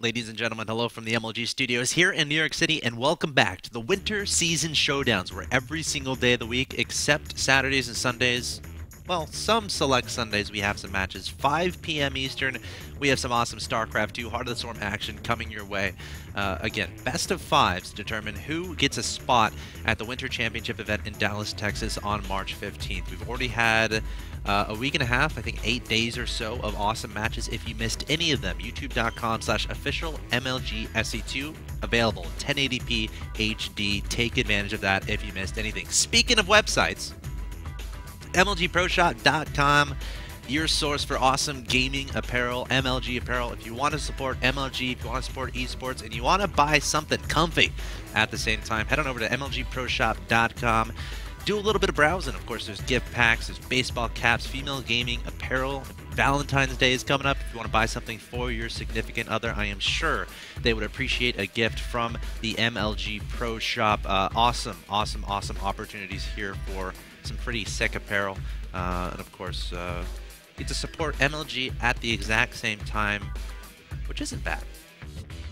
Ladies and gentlemen, hello from the MLG studios here in New York City, and welcome back to the Winter Season Showdowns, where every single day of the week, except Saturdays and Sundays, well, some select Sundays, we have some matches. 5 p.m. Eastern, we have some awesome StarCraft 2 Heart of the Storm action coming your way. Again, best of fives to determine who gets a spot at the Winter Championship event in Dallas, Texas on March 15th. We've already had a week and a half, I think 8 days or so of awesome matches. If you missed any of them, youtube.com/official MLGSE2, available 1080p HD. Take advantage of that if you missed anything. Speaking of websites, MLGProShop.com, your source for awesome gaming apparel, MLG apparel. If you want to support MLG, if you want to support esports, and you want to buy something comfy at the same time, head on over to MLGProShop.com. Do a little bit of browsing. Of course, there's gift packs, there's baseball caps, female gaming apparel. Valentine's Day is coming up. If you want to buy something for your significant other, I am sure they would appreciate a gift from the MLG Pro Shop. Awesome opportunities here for some pretty sick apparel. And of course, get to support MLG at the exact same time, which isn't bad.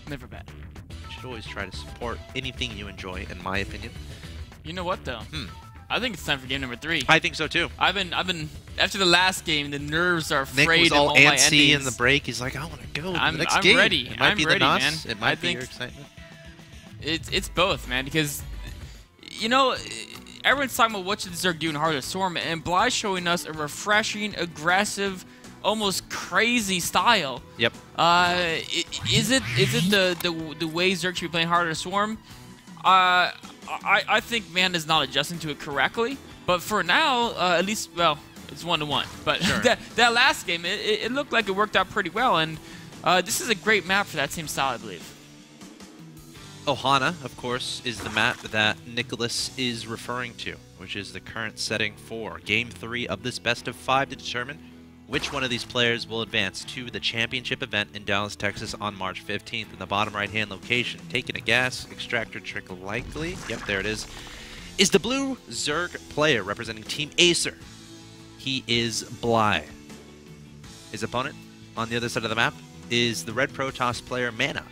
Never bad. You should always try to support anything you enjoy, in my opinion. You know what though? I think it's time for game number 3. I think so too. I've been after the last game, the nerves are Nick frayed was all of all my antsy endings. in the break. He's like, I want to go to the next I'm game. ready. It might I'm be ready, the NOS. man. It might I be think your excitement. It's both, man, because you know everyone's talking about what should Zerg do in Heart of the Storm, and Bly's showing us a refreshing, aggressive, almost crazy style. Yep. Is it the way Zerg should be playing Heart of the Storm? I think man is not adjusting to it correctly. But for now, at least, well, it's 1-1. But Sure. that last game, it looked like it worked out pretty well, and this is a great map for that same style, I believe. Ohana, of course, is the map that Nicholas is referring to, which is the current setting for Game 3 of this best of 5 to determine which one of these players will advance to the championship event in Dallas, Texas on March 15th. In the bottom right-hand location, taking a guess, extractor trick likely. Yep, there it is the blue Zerg player representing Team Acer. He is Bly. His opponent on the other side of the map is the red Protoss player Mana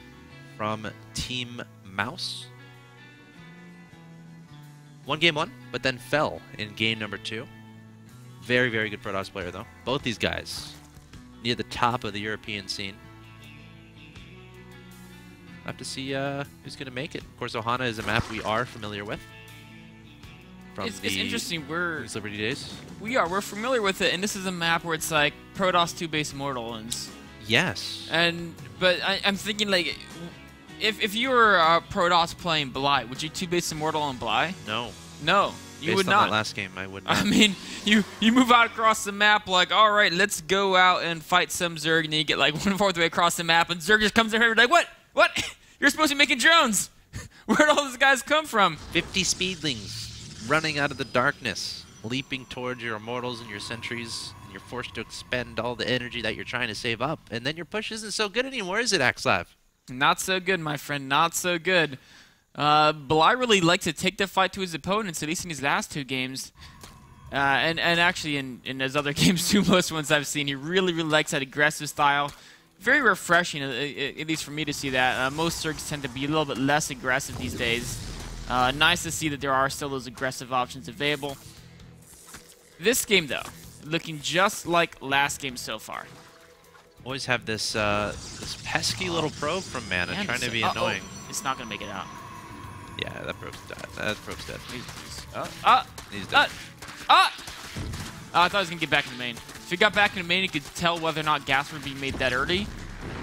from Team Mouse. Won game 1, but then fell in game number 2. Very, very good Protoss player, though. Both these guys near the top of the European scene. We'll have to see who's going to make it. Of course, Ohana is a map we are familiar with. It's interesting. We're Liberty days. We're familiar with it, and this is a map where it's like Protoss 2 base Immortal, and yes. But I'm thinking like, if you were Protoss playing Bly, would you 2 base Immortal on Bly? No. No, you Based would on not. That last game, I would not. I mean, you move out across the map like, all right, let's go out and fight some Zerg, and then you get like 1/4 the way across the map, and Zerg just comes in here and like, what? You're supposed to be making drones. Where'd all those guys come from? 50 speedlings running out of the darkness, leaping towards your immortals and your sentries, and you're forced to expend all the energy that you're trying to save up, and then your push isn't so good anymore, is it, Axslav? Not so good, my friend, not so good. Bly really likes to take the fight to his opponents, at least in his last 2 games. And actually in his other games too, most ones I've seen, he really likes that aggressive style. Very refreshing, at least for me to see that. Most Zergs tend to be a little bit less aggressive these days. Nice to see that there are still those aggressive options available. This game, though, looking just like last game so far. Always have this this pesky little probe from Mana trying to be annoying. It's not going to make it out. Yeah, that probe's dead. That probe's dead. He's dead. I thought he was going to get back in the main. If he got back in the main, he could tell whether or not gas would be made that early.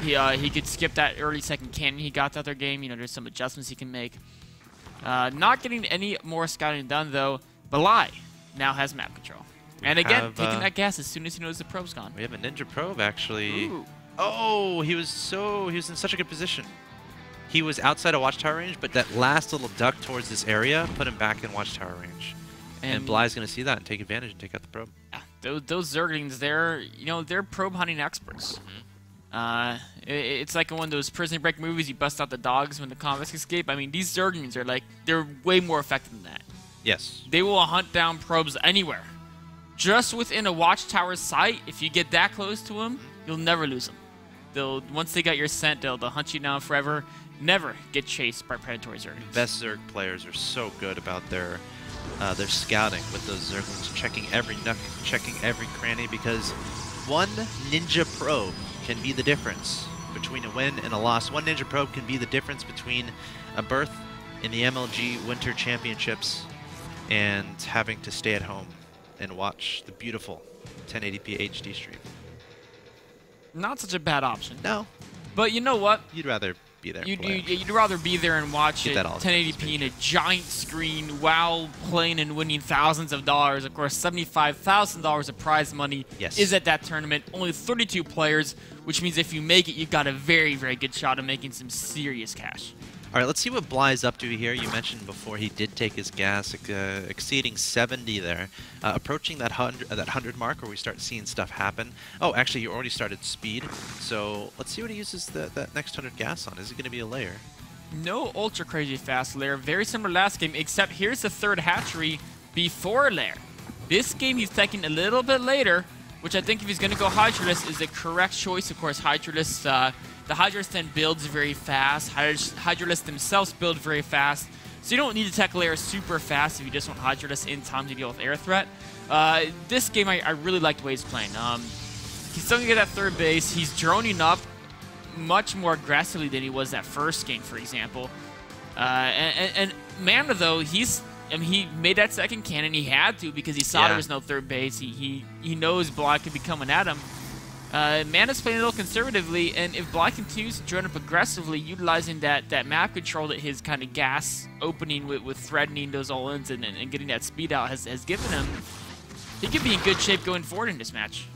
He could skip that early second cannon he got the other game. You know, there's some adjustments he can make. Not getting any more scouting done, though. Bly now has map control. And again, taking that gas as soon as he knows the probe's gone. We have a Ninja Probe, actually. Ooh. Oh, he was in such a good position. He was outside of Watchtower range, but that last little duck towards this area put him back in Watchtower range. And Bly's going to see that and take advantage and take out the probe. Yeah, those Zerglings, they're probe hunting experts. It's like in one of those Prison Break movies, you bust out the dogs when the convicts escape. I mean, these Zerglings are like, they're way more effective than that. Yes. They will hunt down probes anywhere. Just within a Watchtower sight, if you get that close to them, you'll never lose them. Once they got your scent, they'll hunt you down forever. Never get chased by predatory Zerglings. Best Zerg players are so good about their scouting with those Zerglings, checking every nook, checking every cranny, because one ninja probe can be the difference between a win and a loss. One ninja probe can be the difference between a berth in the MLG Winter Championships and having to stay at home and watch the beautiful 1080p HD stream. Not such a bad option. No. But you know what? You'd rather be there. You'd rather be there and watch it 1080p in a giant screen while playing and winning thousands of dollars. Of course, $75,000 of prize money is at that tournament. Only 32 players, which means if you make it, you've got a very, very good shot of making some serious cash. All right, let's see what Bly's up to here. You mentioned before he did take his gas, exceeding 70 there, approaching that 100 mark where we start seeing stuff happen. Oh, actually, you already started speed, so let's see what he uses that next 100 gas on. Is it going to be a layer? No ultra crazy fast layer, very similar to last game, except here's the third hatchery before layer. This game he's taking a little bit later, which I think if he's going to go Hydralisk is the correct choice. Of course, Hydralisk, the Hydralisk then builds very fast. Hydralisk themselves build very fast. So you don't need to tech layer super fast if you just want Hydralisk in time to deal with air threat. This game, I really like the way he's playing. He's still going to get that third base. He's droning up much more aggressively than he was that first game, for example. And Mana, though, he made that second cannon. He had to because he saw there was no third base. He knows Bly could be coming at him. Mana's playing a little conservatively, and if Bly continues to drone up aggressively, utilizing that map control that his kind of gas opening with threatening those all-ins and getting that speed out has given him, he could be in good shape going forward in this match.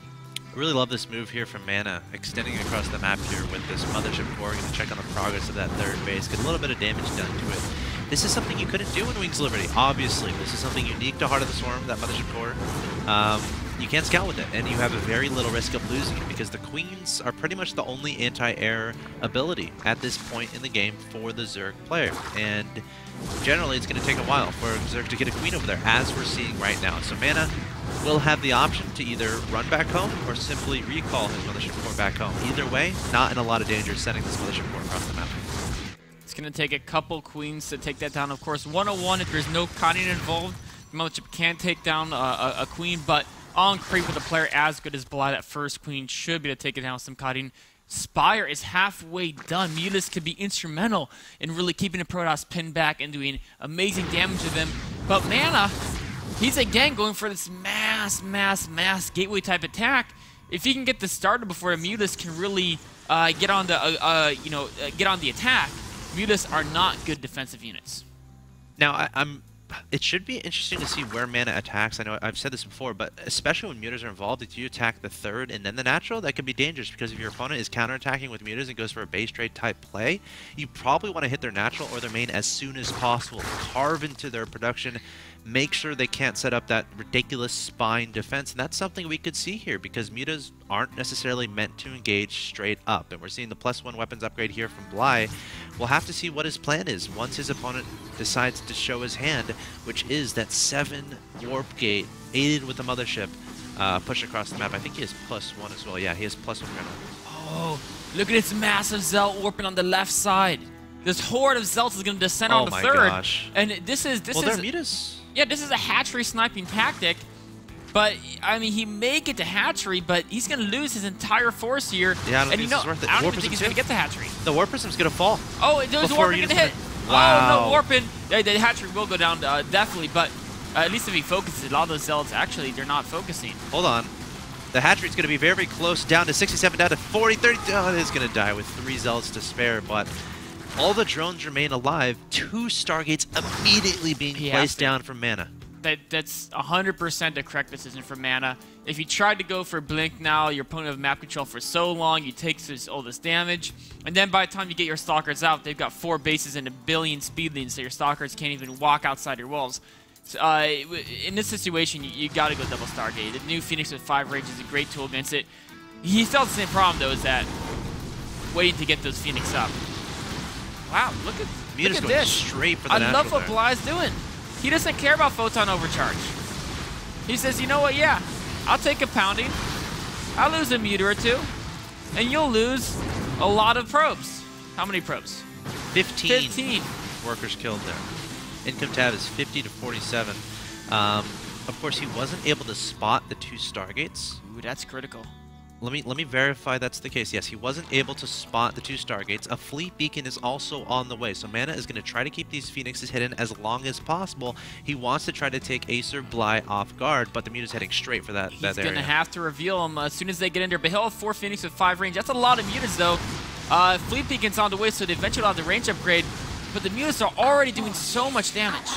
I really love this move here from Mana, extending across the map here with this Mothership Core, going to check on the progress of that third base, get a little bit of damage done to it. This is something you couldn't do in Wings of Liberty, obviously. This is something unique to Heart of the Swarm, that Mothership Core. You can't scout with it, and you have a very little risk of losing it because the Queens are pretty much the only anti-air ability at this point in the game for the Zerg player. And generally, it's going to take a while for Zerg to get a Queen over there, as we're seeing right now. So Mana will have the option to either run back home or simply recall his Mothership Core back home. Either way, not in a lot of danger sending this Mothership Core across the map. It's going to take a couple Queens to take that down. Of course, 101, if there's no cutting involved, the Mothership can take down a Queen, but on creep with a player as good as Bly, that first Queen should be able to take it down with some cutting. Spire is halfway done. Mulis could be instrumental in really keeping the Protoss pinned back and doing amazing damage to them. But Mana, he's again going for this mass gateway type attack. If he can get this started before the Mulis can really get on the attack, Mulis are not good defensive units. Now, it should be interesting to see where Mana attacks. I know I've said this before, but especially when mutas are involved, if you attack the third and then the natural, that can be dangerous because if your opponent is counterattacking with mutas and goes for a base trade type play, you probably want to hit their natural or their main as soon as possible. Carve into their production, make sure they can't set up that ridiculous spine defense, and that's something we could see here because mutas aren't necessarily meant to engage straight up, and we're seeing the +1 weapons upgrade here from Bly. We'll have to see what his plan is once his opponent decides to show his hand, which is that 7 warp gate aided with the Mothership push across the map. I think he has +1 as well. Yeah, he has +1 right now. Oh, look at this massive Zelt warping on the left side. This horde of Zelts is going to descend on the third. Oh my gosh. And this is they're mutas. Yeah, this is a hatchery sniping tactic. But, I mean, he may get to hatchery, but he's going to lose his entire force here. Yeah, I don't think this is worth it. I don't even think he's going to get the hatchery. The Warp Prism's going to fall. Oh, there's Warping going to hit. Wow. Oh, no, Warping. The hatchery will go down, definitely. But at least if he focuses, a lot of those Zealots, actually, they're not focusing. Hold on. The hatchery's going to be very, very close, down to 67, down to 40, 30. Oh, it is going to die with 3 Zealots to spare, but all the drones remain alive. 2 Stargates immediately being placed down from Mana. That's 100% the correct decision for Mana. If you tried to go for Blink now, your opponent have map control for so long, you take all this damage, and then by the time you get your Stalkers out, they've got 4 bases and 1 billion speedlings, so your Stalkers can't even walk outside your walls. So, in this situation, you got to go double Stargate. The new Phoenix with 5 Rage is a great tool against it. He still has the same problem, though, is that waiting to get those Phoenix up. Wow, look at this. Straight for the I love what Bly's doing. He doesn't care about Photon Overcharge. He says, you know what, yeah, I'll take a pounding. I'll lose a meter or 2. and you'll lose a lot of probes. How many probes? 15 workers killed there. Income tab is 50 to 47. Of course, he wasn't able to spot the 2 Stargates. Ooh, that's critical. Let me verify that's the case. Yes, he wasn't able to spot the 2 Stargates. A fleet beacon is also on the way, so Mana is going to try to keep these Phoenixes hidden as long as possible. He wants to try to take Acer Bly off guard, but the Muta's heading straight for that area. He's going to have to reveal them as soon as they get in there, but he'll have 4 Phoenix with 5 range. That's a lot of Mutas, though. Fleet beacon's on the way, so they eventually will have the range upgrade, but the Mutas are already doing so much damage.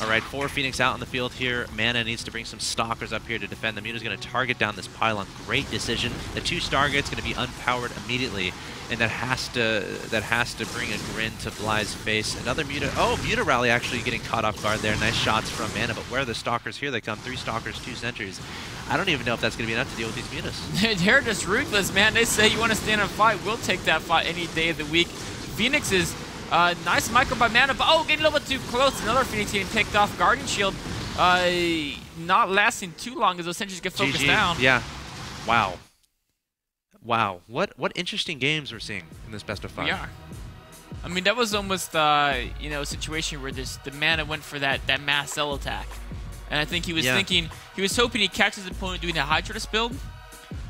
All right, 4 Phoenix out on the field here. Mana needs to bring some Stalkers up here to defend. The Muta's going to target down this pylon. Great decision. The 2 Stargate's going to be unpowered immediately, and that has to bring a grin to Bly's face. Another Muta. Oh, Muta Rally actually getting caught off guard there. Nice shots from Mana, but where are the Stalkers? Here they come. 3 Stalkers, 2 Sentries. I don't even know if that's going to be enough to deal with these Mutas. They're just ruthless, man. They say you want to stand and fight, we'll take that fight any day of the week. Phoenix is nice micro by Mana, but getting a little bit too close. Another Phoenix getting picked off. Guardian Shield not lasting too long as those sentries get focused down. Yeah. Wow. Wow. What interesting games we're seeing in this best of 5. We are. I mean, that was almost a situation where the Mana went for that mass cell attack. And I think he was thinking, he was hoping he catches his opponent doing that Hydra build.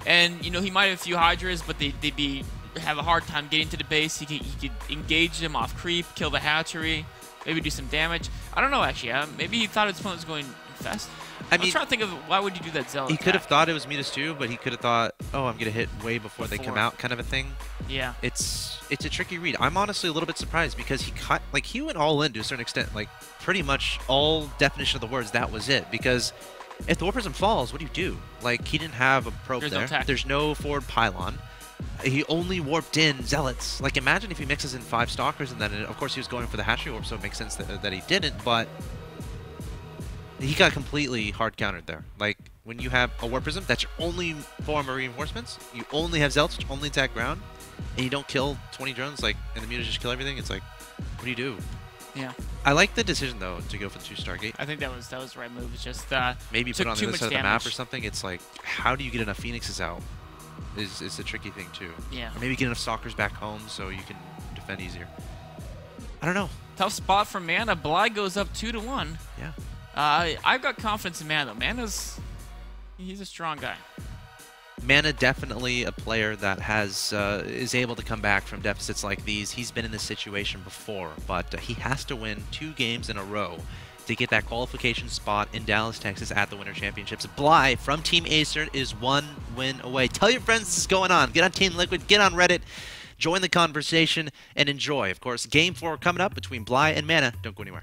And, he might have a few Hydras, but they'd have a hard time getting to the base. He could engage them off creep, kill the hatchery, maybe do some damage. I don't know, actually. Maybe he thought his opponent was going infest. I'm trying to think of why would you do that Zealot He could have thought it was Mutas too, but he could have thought, oh, I'm going to hit way before they come out kind of a thing. Yeah. It's a tricky read. I'm honestly a little bit surprised because he went all in to a certain extent. Like, pretty much all definition of the words, that was it. Because if the Warp Prism falls, what do you do? Like, he didn't have a probe there. There's no forward pylon. He only warped in Zealots. Like, imagine if he mixes in 5 Stalkers and then, of course, he was going for the Hatchery Warp, so it makes sense that he didn't, but he got completely hard countered there. Like, when you have a Warp Prism, that's your only form of reinforcements. You only have Zealots, which only attack ground, and you don't kill 20 drones, like, and the Mutas just kill everything. It's like, what do you do? Yeah. I like the decision, though, to go for the 2 Stargate. I think that was the right move. It's just maybe put on the other side of the map or something. It's like, how do you get enough Phoenixes out? Is a tricky thing too. Yeah. Or maybe get enough Stalkers back home so you can defend easier. I don't know. Tough spot for Mana. Bly goes up 2-1. Yeah. I've got confidence in Mana. He's a strong guy. Mana definitely a player that is able to come back from deficits like these. He's been in this situation before, but he has to win 2 games in a row to get that qualification spot in Dallas, Texas at the Winter Championships. Bly from Team Acer is 1 win away. Tell your friends this is going on. Get on Team Liquid, get on Reddit, join the conversation, and enjoy. Of course, Game 4 coming up between Bly and Mana. Don't go anywhere.